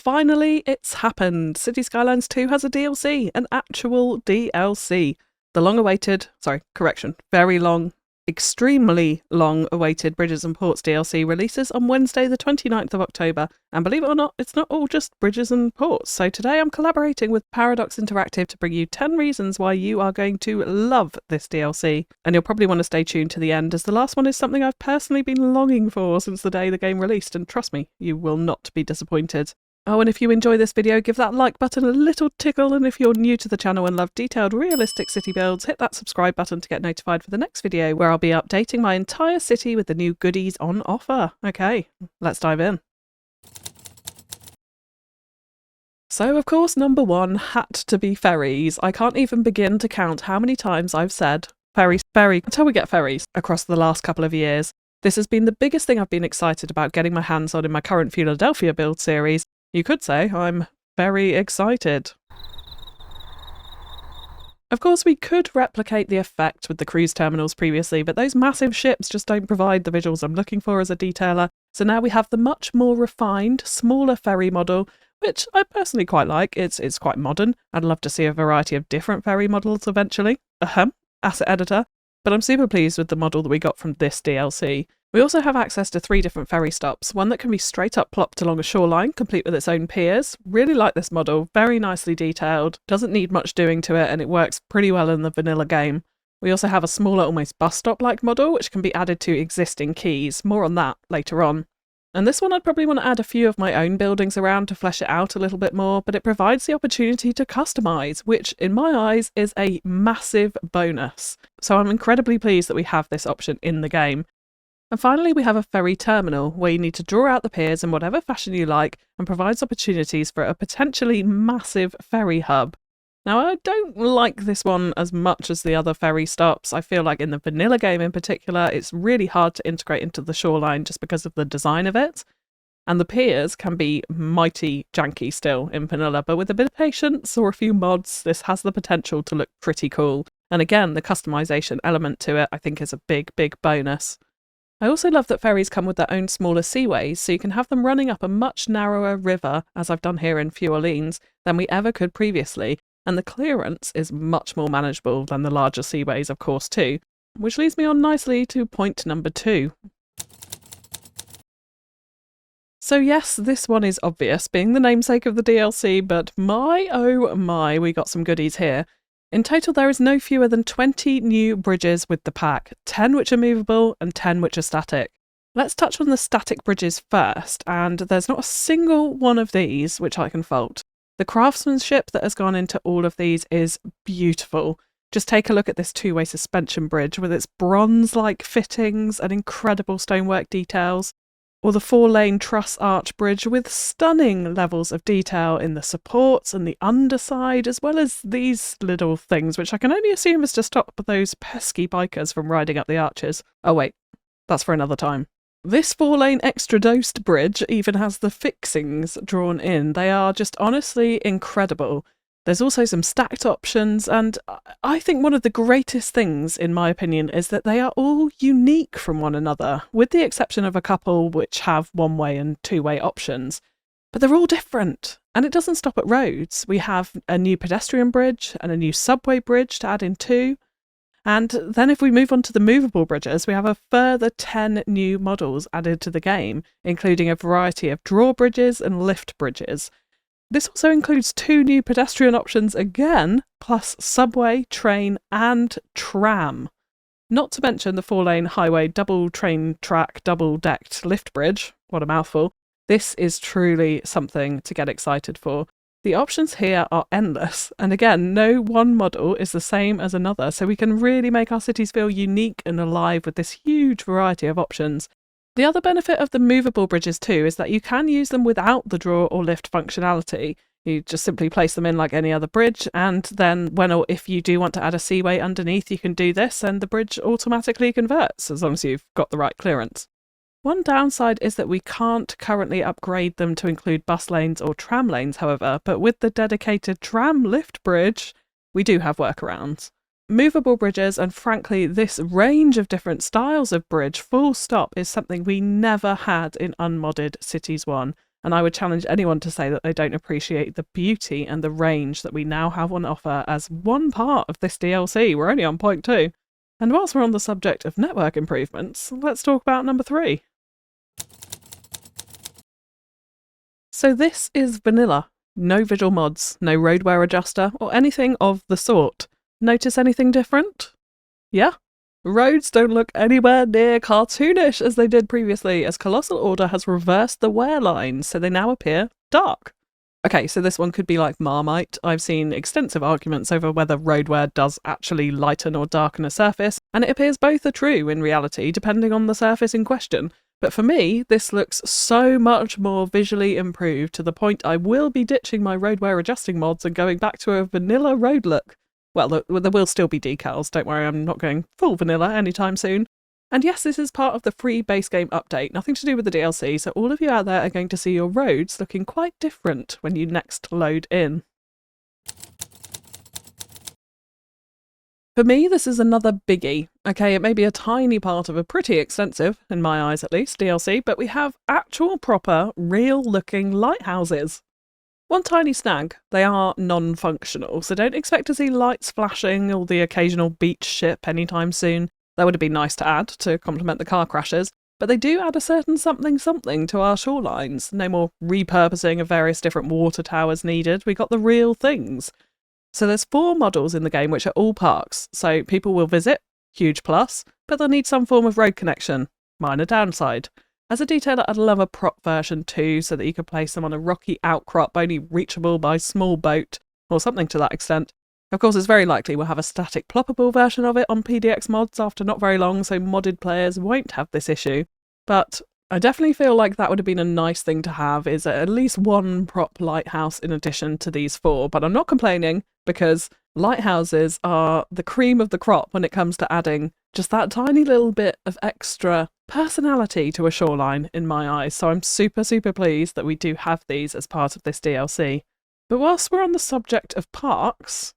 finally, it's happened. City Skylines 2 has a DLC, an actual DLC. The very long, extremely long awaited Bridges and Ports DLC releases on Wednesday the 29th of October, and believe it or not, it's not all just Bridges and Ports. So today I'm collaborating with Paradox Interactive to bring you 10 reasons why you are going to love this DLC, and you'll probably want to stay tuned to the end, as the last one is something I've personally been longing for since the day the game released, and trust me, you will not be disappointed. Oh, and if you enjoy this video, give that like button a little tickle, and if you're new to the channel and love detailed, realistic city builds, hit that subscribe button to get notified for the next video, where I'll be updating my entire city with the new goodies on offer. Okay, let's dive in. So, of course, number one had to be ferries. I can't even begin to count how many times I've said ferry, until we get ferries across the last couple of years. This has been the biggest thing I've been excited about getting my hands on in my current Philadelphia build series. You could say I'm very excited. Of course, we could replicate the effect with the cruise terminals previously, but those massive ships just don't provide the visuals I'm looking for as a detailer. So now we have the much more refined, smaller ferry model, which I personally quite like. It's quite modern. I'd love to see a variety of different ferry models eventually. Asset editor. But I'm super pleased with the model that we got from this DLC. We also have access to 3 different ferry stops, one that can be straight up plopped along a shoreline, complete with its own piers. Really like this model, very nicely detailed, doesn't need much doing to it, and it works pretty well in the vanilla game. We also have a smaller, almost bus stop-like model, which can be added to existing quays. More on that later on. And this one I'd probably want to add a few of my own buildings around to flesh it out a little bit more, but it provides the opportunity to customise, which in my eyes is a massive bonus. So I'm incredibly pleased that we have this option in the game. And finally, we have a ferry terminal, where you need to draw out the piers in whatever fashion you like, and provides opportunities for a potentially massive ferry hub. Now, I don't like this one as much as the other ferry stops. I feel like in the vanilla game in particular, it's really hard to integrate into the shoreline just because of the design of it. And the piers can be mighty janky still in vanilla, but with a bit of patience or a few mods, this has the potential to look pretty cool. And again, the customization element to it I think is a big bonus. I also love that ferries come with their own smaller seaways, so you can have them running up a much narrower river, as I've done here in Few Orleans, than we ever could previously, and the clearance is much more manageable than the larger seaways, of course, too. Which leads me on nicely to point number 2. So yes, this one is obvious, being the namesake of the DLC, but my oh my, we got some goodies here. In total, there is no fewer than 20 new bridges with the pack, 10 which are movable and 10 which are static. Let's touch on the static bridges first, and there's not a single one of these which I can fault. The craftsmanship that has gone into all of these is beautiful. Just take a look at this 2-way suspension bridge with its bronze-like fittings and incredible stonework details. Or the 4-lane truss arch bridge with stunning levels of detail in the supports and the underside, as well as these little things, which I can only assume is to stop those pesky bikers from riding up the arches. Oh wait, that's for another time. This 4-lane extra-dosed bridge even has the fixings drawn in. They are just honestly incredible. There's also some stacked options, and I think one of the greatest things, in my opinion, is that they are all unique from one another, with the exception of a couple which have 1-way and 2-way options. But they're all different, and it doesn't stop at roads. We have a new pedestrian bridge and a new subway bridge to add in too. And then if we move on to the movable bridges, we have a further 10 new models added to the game, including a variety of drawbridges and lift bridges. This also includes 2 new pedestrian options again, plus subway, train and tram. Not to mention the 4-lane highway double train track double-decked lift bridge. What a mouthful. This is truly something to get excited for. The options here are endless, and again, no one model is the same as another, so we can really make our cities feel unique and alive with this huge variety of options. The other benefit of the movable bridges too is that you can use them without the draw or lift functionality. You just simply place them in like any other bridge, and then when or if you do want to add a seaway underneath, you can do this and the bridge automatically converts, as long as you've got the right clearance. One downside is that we can't currently upgrade them to include bus lanes or tram lanes, however, but with the dedicated tram lift bridge, we do have workarounds. Movable bridges, and frankly this range of different styles of bridge full stop, is something we never had in unmodded Cities 1. and I would challenge anyone to say that they don't appreciate the beauty and the range that we now have on offer as one part of this DLC. We're only on point 2. And whilst we're on the subject of network improvements, let's talk about number 3. So this is vanilla. No visual mods, no roadwear adjuster, or anything of the sort. Notice anything different? Yeah? Roads don't look anywhere near cartoonish as they did previously, as Colossal Order has reversed the wear lines, so they now appear dark. Okay, so this one could be like Marmite. I've seen extensive arguments over whether roadwear does actually lighten or darken a surface, and it appears both are true in reality, depending on the surface in question. But for me, this looks so much more visually improved to the point I will be ditching my roadwear adjusting mods and going back to a vanilla road look. Well, there will still be decals, don't worry, I'm not going full vanilla anytime soon. And yes, this is part of the free base game update, nothing to do with the DLC, so all of you out there are going to see your roads looking quite different when you next load in. For me, this is another biggie. Okay, it may be a tiny part of a pretty extensive, in my eyes at least, DLC, but we have actual proper, real-looking lighthouses. One tiny snag, they are non-functional, so don't expect to see lights flashing or the occasional beach ship anytime soon. That would have been nice to add to complement the car crashes, but they do add a certain something to our shorelines. No more repurposing of various different water towers needed, we got the real things. So there's 4 models in the game which are all parks, so people will visit, huge plus, but they'll need some form of road connection, minor downside. As a detailer, I'd love a prop version too, so that you could place them on a rocky outcrop only reachable by small boat, or something to that extent. Of course, it's very likely we'll have a static ploppable version of it on PDX mods after not very long, so modded players won't have this issue. But I definitely feel like that would have been a nice thing to have, is at least one prop lighthouse in addition to these 4. But I'm not complaining, because lighthouses are the cream of the crop when it comes to adding just that tiny little bit of extra personality to a shoreline in my eyes. So I'm super, super pleased that we do have these as part of this DLC. But whilst we're on the subject of parks,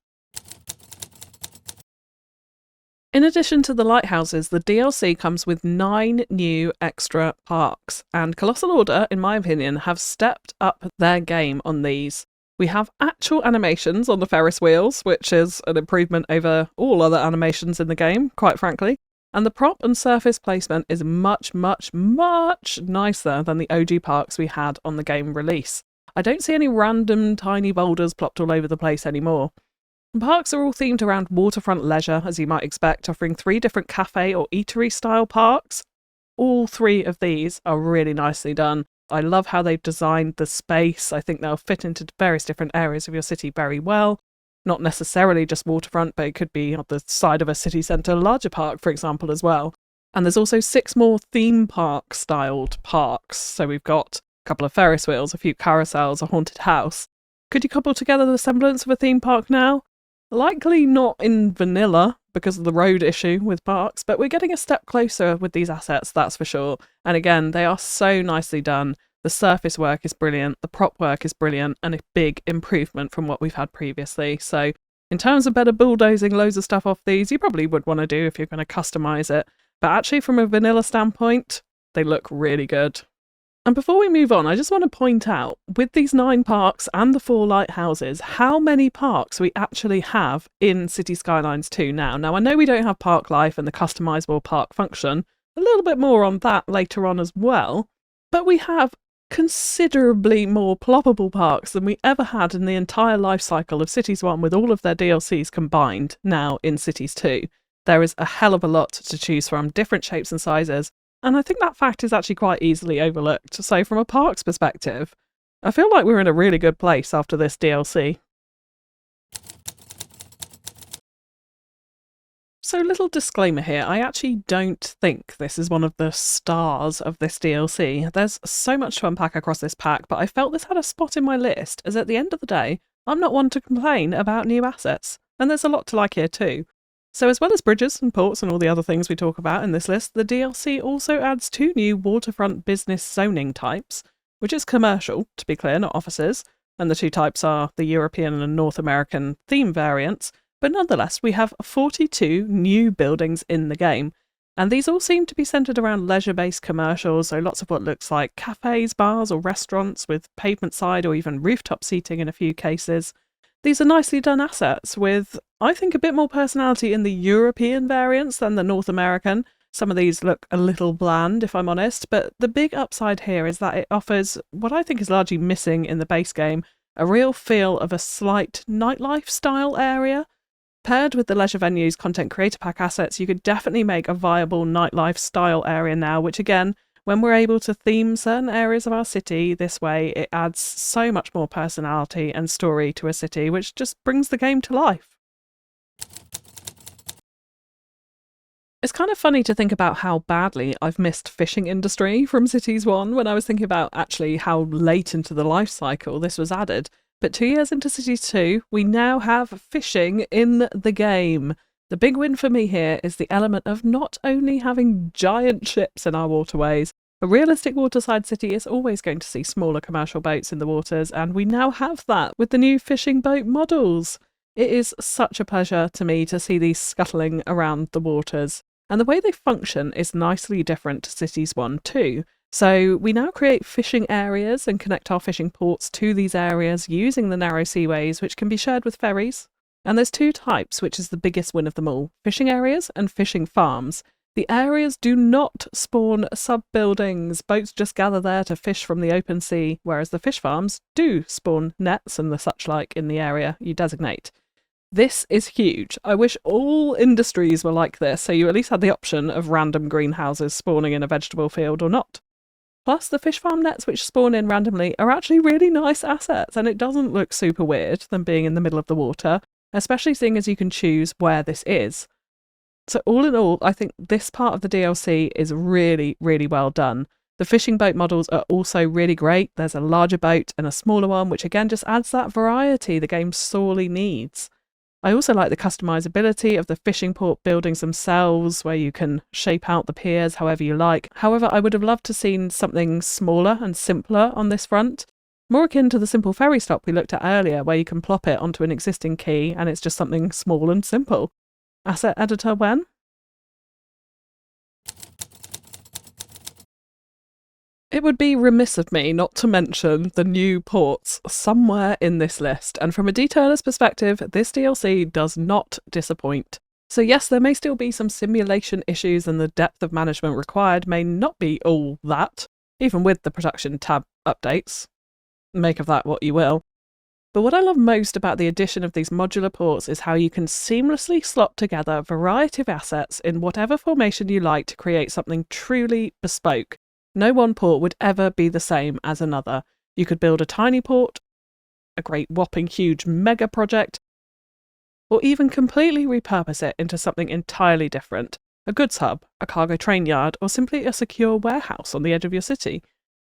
in addition to the lighthouses, the DLC comes with 9 new extra parks, and Colossal Order, in my opinion, have stepped up their game on these. We have actual animations on the Ferris wheels, which is an improvement over all other animations in the game, quite frankly, and the prop and surface placement is much, much, much nicer than the OG parks we had on the game release. I don't see any random tiny boulders plopped all over the place anymore. Parks are all themed around waterfront leisure, as you might expect, offering 3 different cafe or eatery style parks. All 3 of these are really nicely done. I love how they've designed the space. I think they'll fit into various different areas of your city very well. Not necessarily just waterfront, but it could be on the side of a city centre larger park, for example, as well. And there's also 6 more theme park styled parks. So we've got a couple of Ferris wheels, a few carousels, a haunted house. Could you cobble together the semblance of a theme park now? Likely not in vanilla because of the road issue with parks, but we're getting a step closer with these assets, that's for sure. And again, they are so nicely done. The surface work is brilliant, the prop work is brilliant, and a big improvement from what we've had previously. So in terms of better bulldozing loads of stuff off these, you probably would want to do if you're going to customize it. But actually from a vanilla standpoint, they look really good. And before we move on, I just want to point out, with these 9 parks and the 4 lighthouses, how many parks we actually have in City Skylines 2 now. Now, I know we don't have Park Life and the customizable park function, a little bit more on that later on as well, but we have considerably more ploppable parks than we ever had in the entire life cycle of Cities 1 with all of their DLCs combined now in Cities 2. There is a hell of a lot to choose from, different shapes and sizes. And I think that fact is actually quite easily overlooked. So from a parks perspective, I feel like we're in a really good place after this DLC. So little disclaimer here, I actually don't think this is one of the stars of this DLC. There's so much to unpack across this pack, but I felt this had a spot in my list, as at the end of the day, I'm not one to complain about new assets. And there's a lot to like here too. So as well as bridges and ports and all the other things we talk about in this list, the DLC also adds 2 new waterfront business zoning types, which is commercial, to be clear, not offices, and the 2 types are the European and North American theme variants, but nonetheless we have 42 new buildings in the game. And these all seem to be centred around leisure-based commercials, so lots of what looks like cafes, bars or restaurants with pavement side or even rooftop seating in a few cases. These are nicely done assets with, I think, a bit more personality in the European variants than the North American. Some of these look a little bland, if I'm honest, but the big upside here is that it offers what I think is largely missing in the base game, a real feel of a slight nightlife style area. Paired with the leisure venues content creator pack assets, you could definitely make a viable nightlife style area now, which again, when we're able to theme certain areas of our city this way, it adds so much more personality and story to a city, which just brings the game to life. It's kind of funny to think about how badly I've missed fishing industry from Cities 1 when I was thinking about actually how late into the life cycle this was added. But 2 years into Cities 2, we now have fishing in the game. The big win for me here is the element of not only having giant ships in our waterways. A realistic waterside city is always going to see smaller commercial boats in the waters, and we now have that with the new fishing boat models. It is such a pleasure to me to see these scuttling around the waters. And the way they function is nicely different to Cities 1 too. So we now create fishing areas and connect our fishing ports to these areas using the narrow seaways, which can be shared with ferries. And there's two types, which is the biggest win of them all: fishing areas and fishing farms. The areas do not spawn sub-buildings. Boats just gather there to fish from the open sea, whereas the fish farms do spawn nets and the such like in the area you designate. This is huge. I wish all industries were like this, so you at least had the option of random greenhouses spawning in a vegetable field or not. Plus, the fish farm nets which spawn in randomly are actually really nice assets, and it doesn't look super weird them being in the middle of the water, especially seeing as you can choose where this is. So all in all, I think this part of the DLC is really, really well done. The fishing boat models are also really great. There's a larger boat and a smaller one, which again just adds that variety the game sorely needs. I also like the customizability of the fishing port buildings themselves, where you can shape out the piers however you like. However, I would have loved to have seen something smaller and simpler on this front. More akin to the simple ferry stop we looked at earlier, where you can plop it onto an existing quay and it's just something small and simple. Asset editor when? It would be remiss of me not to mention the new ports somewhere in this list, and from a detailer's perspective, this DLC does not disappoint. So yes, there may still be some simulation issues and the depth of management required may not be all that, even with the production tab updates. Make of that what you will. But what I love most about the addition of these modular ports is how you can seamlessly slot together a variety of assets in whatever formation you like to create something truly bespoke. No one port would ever be the same as another. You could build a tiny port, a great whopping huge mega project, or even completely repurpose it into something entirely different. A goods hub, a cargo train yard, or simply a secure warehouse on the edge of your city.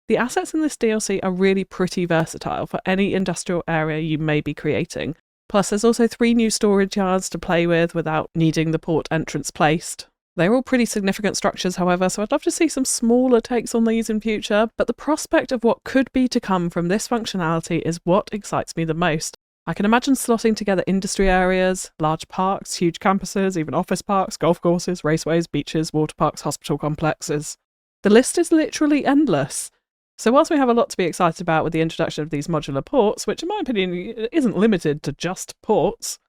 The assets in this DLC are really pretty versatile for any industrial area you may be creating. Plus there's also 3 new storage yards to play with without needing the port entrance placed. They're all pretty significant structures, however, so I'd love to see some smaller takes on these in future, but the prospect of what could be to come from this functionality is what excites me the most. I can imagine slotting together industry areas, large parks, huge campuses, even office parks, golf courses, raceways, beaches, water parks, hospital complexes. The list is literally endless. So whilst we have a lot to be excited about with the introduction of these modular ports, which in my opinion isn't limited to just ports,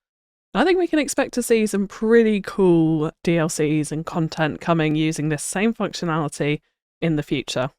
I think we can expect to see some pretty cool DLCs and content coming using this same functionality in the future.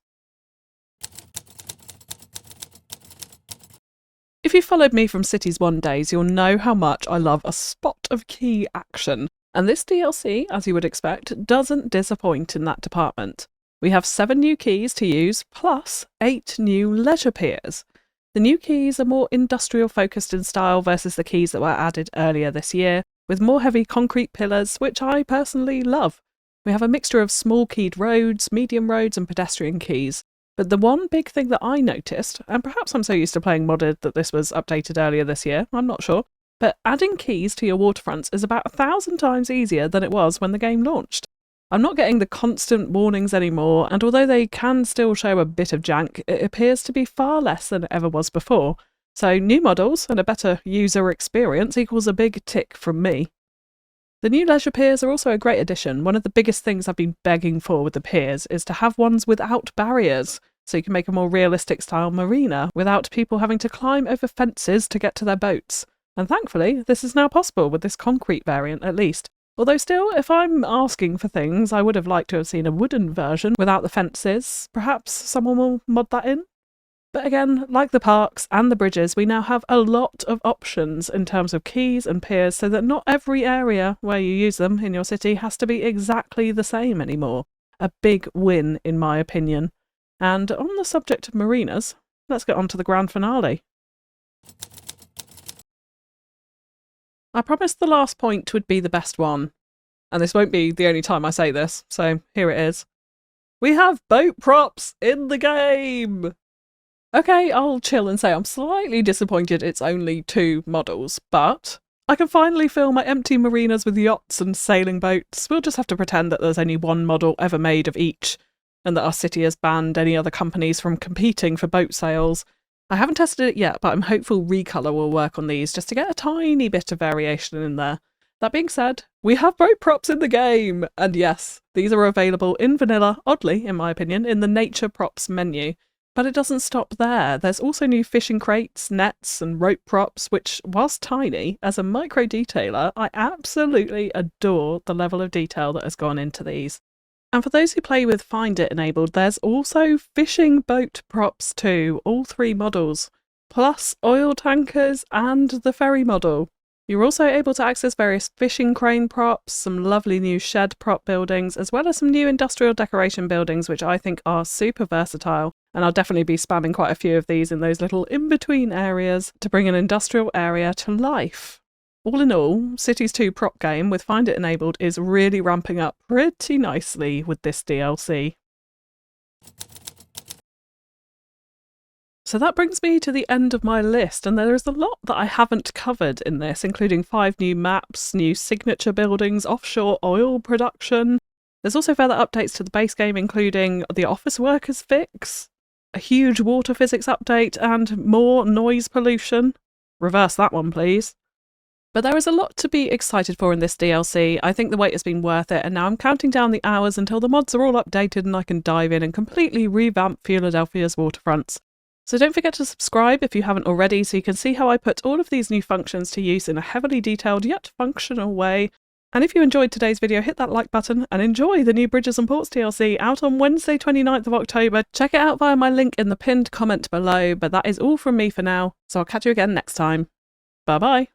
If you followed me from Cities 1 days, you'll know how much I love a spot of key action, and this DLC, as you would expect, doesn't disappoint in that department. We have 7 new keys to use, plus 8 new leisure piers. The new keys are more industrial focused in style versus the keys that were added earlier this year, with more heavy concrete pillars, which I personally love. We have a mixture of small keyed roads, medium roads and pedestrian keys. But the one big thing that I noticed, and perhaps I'm so used to playing modded that this was updated earlier this year, I'm not sure, but adding keys to your waterfronts is about 1,000 times easier than it was when the game launched. I'm not getting the constant warnings anymore, and although they can still show a bit of jank, it appears to be far less than it ever was before. So new models and a better user experience equals a big tick from me. The new leisure piers are also a great addition. One of the biggest things I've been begging for with the piers is to have ones without barriers, so you can make a more realistic style marina without people having to climb over fences to get to their boats. And thankfully, this is now possible with this concrete variant at least. Although still, if I'm asking for things, I would have liked to have seen a wooden version without the fences. Perhaps someone will mod that in? But again, like the parks and the bridges, we now have a lot of options in terms of keys and piers so that not every area where you use them in your city has to be exactly the same anymore. A big win, in my opinion. And on the subject of marinas, let's get on to the grand finale. I promised the last point would be the best one, and this won't be the only time I say this, so here it is. We have boat props in the game! Okay, I'll chill and say I'm slightly disappointed it's only 2 models, but I can finally fill my empty marinas with yachts and sailing boats. We'll just have to pretend that there's only 1 model ever made of each, and that our city has banned any other companies from competing for boat sales. I haven't tested it yet, but I'm hopeful Recolor will work on these just to get a tiny bit of variation in there. That being said, we have boat props in the game! And yes, these are available in vanilla, oddly, in my opinion, in the nature props menu. But it doesn't stop there. There's also new fishing crates, nets and rope props, which, whilst tiny, as a micro detailer, I absolutely adore the level of detail that has gone into these. And for those who play with Find It enabled, there's also fishing boat props too, all 3 models, plus oil tankers and the ferry model. You're also able to access various fishing crane props, some lovely new shed prop buildings, as well as some new industrial decoration buildings, which I think are super versatile. And I'll definitely be spamming quite a few of these in those little in-between areas to bring an industrial area to life. All in all, Cities 2 prop game with Find It enabled is really ramping up pretty nicely with this DLC. So that brings me to the end of my list, and there is a lot that I haven't covered in this, including 5 new maps, new signature buildings, offshore oil production. There's also further updates to the base game, including the office workers fix, a huge water physics update, and more noise pollution. Reverse that one, please. But there is a lot to be excited for in this DLC. I think the wait has been worth it, and now I'm counting down the hours until the mods are all updated and I can dive in and completely revamp Philadelphia's waterfronts. So don't forget to subscribe if you haven't already, so you can see how I put all of these new functions to use in a heavily detailed yet functional way. And if you enjoyed today's video, hit that like button and enjoy the new Bridges and Ports DLC out on Wednesday 29th of October. Check it out via my link in the pinned comment below, but that is all from me for now, so I'll catch you again next time. Bye bye!